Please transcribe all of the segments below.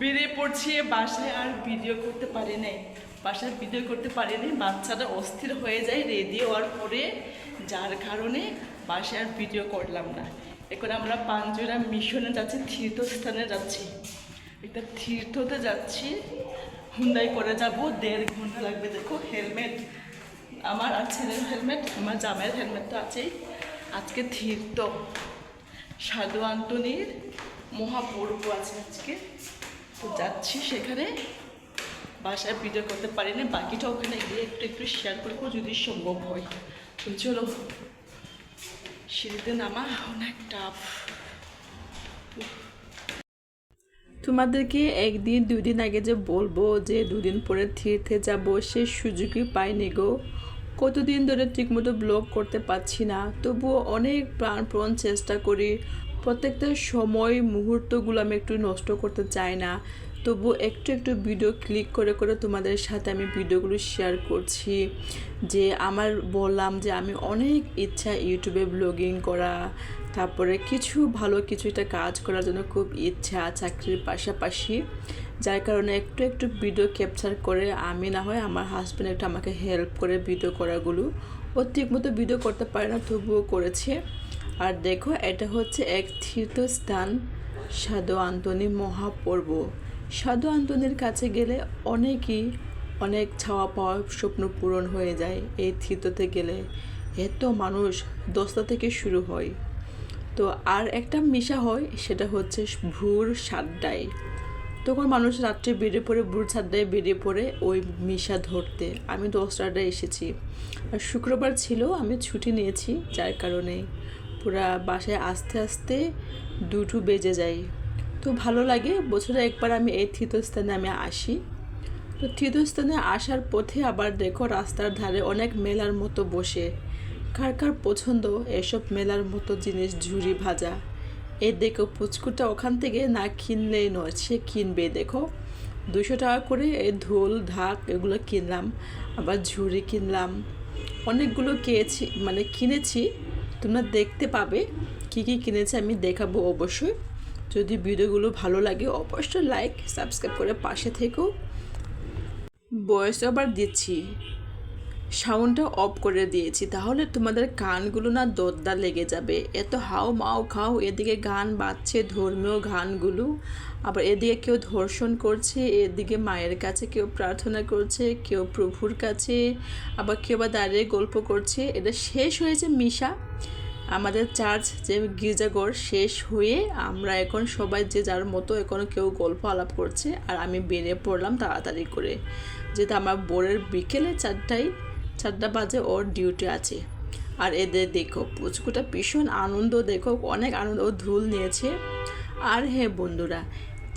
বেরিয়ে পড়ছি বাসায় আর ভিডিও করতে পারি নাই। বাসায় ভিডিও করতে পারি নাই, বাচ্চাটা অস্থির হয়ে যায় রেডি হওয়ার পরে, যার কারণে বাসায় আর ভিডিও করলাম না। এখন আমরা পাঞ্জুরা মিশনে যাচ্ছি, তীর্থস্থানে যাচ্ছি, একটা তীর্থতে যাচ্ছি। হুন্ডাই করে যাব, 1.5 ঘন্টা লাগবে। দেখো হেলমেট আমার আর ছেলের হেলমেট, আমার জামাইয়ের হেলমেট তো আছেই। আজকে তীর্থ সাধু আন্তনির মহাপর্ব আছে আজকে, তো যাচ্ছি সেখানে। বাসায় ভিডিও করতে পারিনি, বাকিটা ওখানে গিয়ে একটু একটু শেয়ার করবো যদি সম্ভব হয়। তো চলো, সিঁড়িতে নামা অনেক টাফ। তোমাদেরকে একদিন 2 দিন আগে যে বলবো যে 2 দিন পরে তীর্থে যাব, সে সুযোগই পাইনি গো। কতদিন ধরে ঠিকমতো ব্লগ করতে পারছি না, তবুও অনেক প্রাণপণ চেষ্টা করি। প্রত্যেকটা সময় মুহূর্তগুলো আমি একটু নষ্ট করতে চাই না, তবু একটু একটু ভিডিও ক্লিক করে করে তোমাদের সাথে আমি ভিডিওগুলো শেয়ার করছি। যে আমার বললাম যে আমি অনেক ইচ্ছা ইউটিউবে ব্লগিং করা, তারপরে কিছু ভালো কিছু একটা কাজ করার জন্য খুব ইচ্ছা চাকরির পাশাপাশি, যার কারণে একটু একটু ভিডিও ক্যাপচার করে আমি না হয় আমার হাজব্যান্ড একটু আমাকে হেল্প করে ভিডিও করাগুলো। ও ঠিকমতো ভিডিও করতে পারে না, তবুও করেছে। আর দেখো, এটা হচ্ছে এক তীর্থস্থান, সাধু আন্তনি মহাপর্ব। সাধু আন্তনির কাছে গেলে অনেক চাওয়া পাওয়া স্বপ্ন পূরণ হয়ে যায়। এই তীর্থতে গেলে এত মানুষ 10টা থেকে শুরু হয়। তো আর একটা মিশা হয়, সেটা হচ্ছে ভোর 7টায়। তখন মানুষ রাত্রে বেরিয়ে পড়ে, ভোর 7টায় বেরিয়ে পড়ে ওই মিশা ধরতে। আমি 10টায় এসেছি, আর শুক্রবার ছিল, আমি ছুটি নিয়েছি, যার কারণে পুরা বাসায় আস্তে আস্তে 2টো বেজে যায়। তো ভালো লাগে, বছরে একবার আমি এই তীর্থস্থানে আমি আসি। তো তীর্থস্থানে আসার পথে আবার দেখো রাস্তার ধারে অনেক মেলার মতো বসে। কার কার পছন্দ এসব মেলার মতো জিনিস, ঝুড়ি ভাজা। এই দেখো পুচকুটা ওখান থেকে না কিনলেই নয়, সে কিনবে। দেখো 200 টাকা করে এই ঢোল ঢাক এগুলো কিনলাম, আবার ঝুড়ি কিনলাম, অনেকগুলো কিনেছি। তোমরা দেখতে পাবে কি কি কিনেছি, আমি দেখাবো অবশ্যই। যদি ভিডিওগুলো ভালো লাগে অবশ্যই লাইক সাবস্ক্রাইব করে পাশে থেকো। ভয়েস ওভার দিচ্ছি, সাউন্ডটা অফ করে দিয়েছি, তাহলে তোমাদের কানগুলো না দরদা লেগে যাবে। এত হাও মাও খাও, এদিকে গান বাজছে, ধর্মীয় গানগুলো, আবার এদিকে কেউ ধর্ষণ করছে, এদিকে মায়ের কাছে কেউ প্রার্থনা করছে, কেউ প্রভুর কাছে, আবার কেউ বা দাঁড়িয়ে গল্প করছে। এটা শেষ হয়েছে মিশা, আমাদের চার্চ যে গির্জাঘর শেষ হয়ে আমরা এখন সবাই যে যার মতো এখন কেউ গল্প আলাপ করছে, আর আমি বেরিয়ে পড়লাম তাড়াতাড়ি করে, যেটা আমার বোরের বিকেলে 4টা বাজে ওর ডিউটি আছে। আর এদের দেখো পুচকুটা ভীষণ আনন্দ, দেখো অনেক আনন্দ, ও ধুল নিয়েছে। আর হ্যাঁ বন্ধুরা,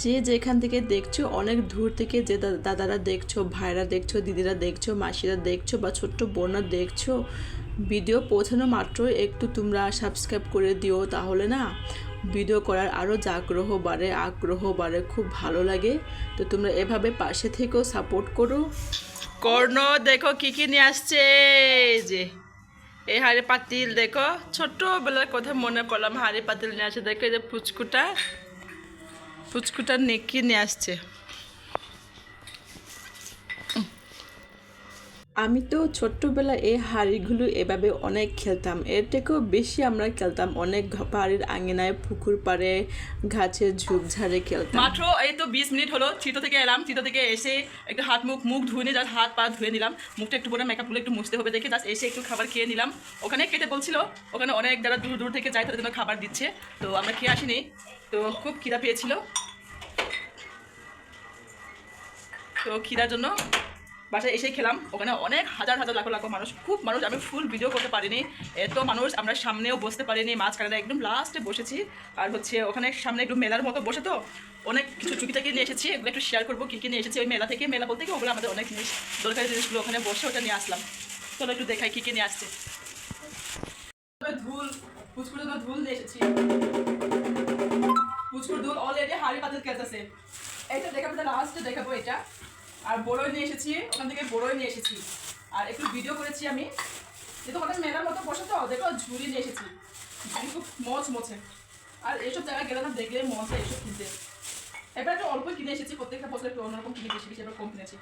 যে যেখান থেকে দেখছো, অনেক দূর থেকে যে দাদারা দেখছো, ভাইরা দেখছো, দিদিরা দেখছো, মাসিরা দেখছো, বা ছোট্ট বোনরা দেখছো, ভিডিও পৌঁছানো মাত্র একটু তোমরা সাবস্ক্রাইব করে দিও, তাহলে না ভিডিও করার আরও আগ্রহ বাড়ে, খুব ভালো লাগে। তো তোমরা এভাবে পাশে থেকেও সাপোর্ট করো। কর্ণ দেখো কি কি নিয়ে আসছে, যে এই হাঁড়ি পাতিল, দেখো ছোট্টবেলার কথা মনে করলাম, হাঁড়ি পাতিল নিয়ে আসছে। দেখো এই যে পুচকুটা নেকি নিয়ে আসছে। আমি তো ছোট্টবেলায় এই হাঁড়িগুলো এভাবে অনেক খেলতাম, এর থেকেও বেশি আমরা খেলতাম অনেক বাড়ির আঙিনায়, পুকুর পাড়ে, গাছের ঝোপঝাড়ে খেলতাম। মাত্র এই তো 20 মিনিট হলো থিতো থেকে এলাম। থিতো থেকে এসে একটু মুখ ধুয়ে নিয়ে, জাস্ট হাত পা ধুয়ে নিলাম, মুখটা একটু পরে মেকআপগুলো একটু মুছতে হবে দেখে জাস্ট এসে একটু খাবার খেয়ে নিলাম। ওখানে খেতে বলছিল, ওখানে অনেক যারা দূর দূর থেকে যায় তাদের জন্য খাবার দিচ্ছে, তো আমরা খেয়ে আসিনি, তো খুব খিদা পেয়েছিল। তো খিদার জন্য বাসায় এসেই খেলাম। ওখানে অনেক হাজার লাখো মানুষ, খুব মানুষ, আমি ফুল ভিডিও করতে পারিনি, এত মানুষ। আমরা সামনেও বসতে পারিনি, মাঝখানে একদম লাস্টে বসেছি। আর হচ্ছে ওখানে সামনে একটু মেলার মতো বসে, তো অনেক কিছু টুকিটাকি নিয়ে এসেছি, এগুলো একটু শেয়ার করবো কী কী নিয়ে এসেছি ওই মেলা থেকে। মেলা বলতে কি, ওগুলো আমাদের অনেক জিনিস, দরকারি জিনিসগুলো ওখানে বসে ওটা নিয়ে আসলাম। চলো একটু দেখাই কী কী নিয়ে আসছে। ধুল নিয়ে এসেছি, পুচকুর ধুল অলরেডি হাড়ি পাতিল খেলতেছে। এইটা দেখাবো, লাস্টে দেখাবো এটা। আর বড়ই নিয়ে এসেছি, ওখান থেকে বড়ই নিয়ে এসেছি, আর একটু ভিডিও করেছি আমি। যেহেতু ওখানে মেলার মতো বসে, তো দেখো ঝুড়ি নিয়ে এসেছি, ঝুড়ি খুব মোছে। আর এইসব জায়গায় গেলে না দেখলে মন চায় এইসব কিনতে। এবার একটু অল্প কিনে এসেছি, প্রত্যেকটা বছর একটু অন্যরকম কিনে বেশি বেশি, এবার কম কিনেছি।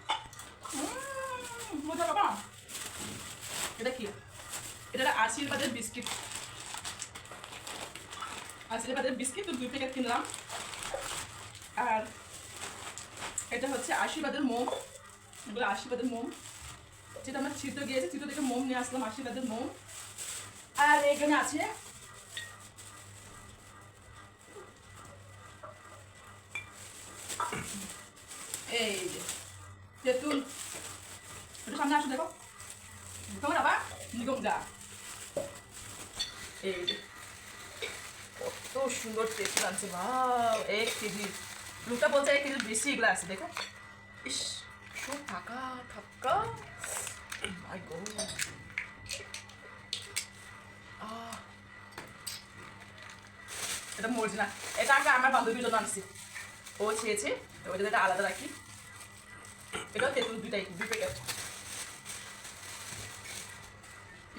মজা বাবা। এটা কি? এটা আশীর্বাদের বিস্কিট। আশীর্বাদের বিস্কিট তো 2 প্যাকেট কিনলাম। আর এটা হচ্ছে আশীর্বাদের মোম, এগুলো আশীর্বাদের মোম, যেটা আমার চিত্র গিয়েছে, চিত্র থেকে মোম নিয়ে আসলাম, আশীর্বাদের মোম। আর এখানে আছে এই যে তেঁতুল, একটু সামনে আসো দেখো, কেমন আবার নিগমদা, এই যে কত সুন্দর তেঁতুল আনছে, ভাব 1 কেজি। লুকা বলছে 1 কেজির বেশি এগুলো আছে, দেখো ইস সব থাকা থাকা, মাই গড। এটা মরছি না, এটা আগে আমার বান্ধবীর জন্য আনছি, ও চেয়েছে, ওইটা এটা আলাদা রাখি। এটা তেঁতুল 2 প্যাকেট।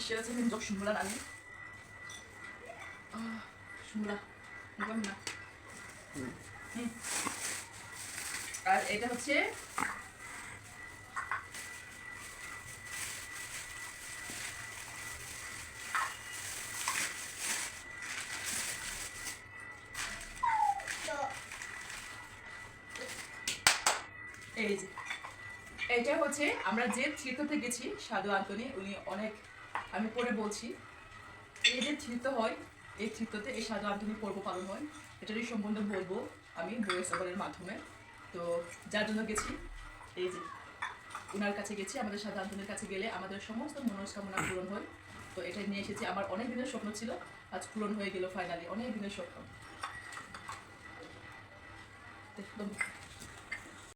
সেটা হচ্ছে কিন্তু সুমলা রানি, সুমলা না। আর এটা হচ্ছে এই যে, এটা হচ্ছে আমরা যে তীর্থতে গেছি সাধু আন্তনি, উনি অনেক, আমি পরে বলছি, এই যে তীর্থ হয়, এই তীর্থতে এই সাধু আন্তনি পর্ব পালন হয়, এটারই সম্বন্ধে বলবো আমি ভয়েস ওভারের মাধ্যমে। তো যার জন্য গেছি, এই যে ওনার কাছে গেছি, আমাদের সাধু আন্তনির কাছে গেলে আমাদের সমস্ত মনস্কামনা পূরণ হয়। তো এটা নিয়ে এসেছি, আমার অনেক দিনের স্বপ্ন ছিল, আজ পূরণ হয়ে গেল ফাইনালি, অনেক দিনের স্বপ্ন। একদম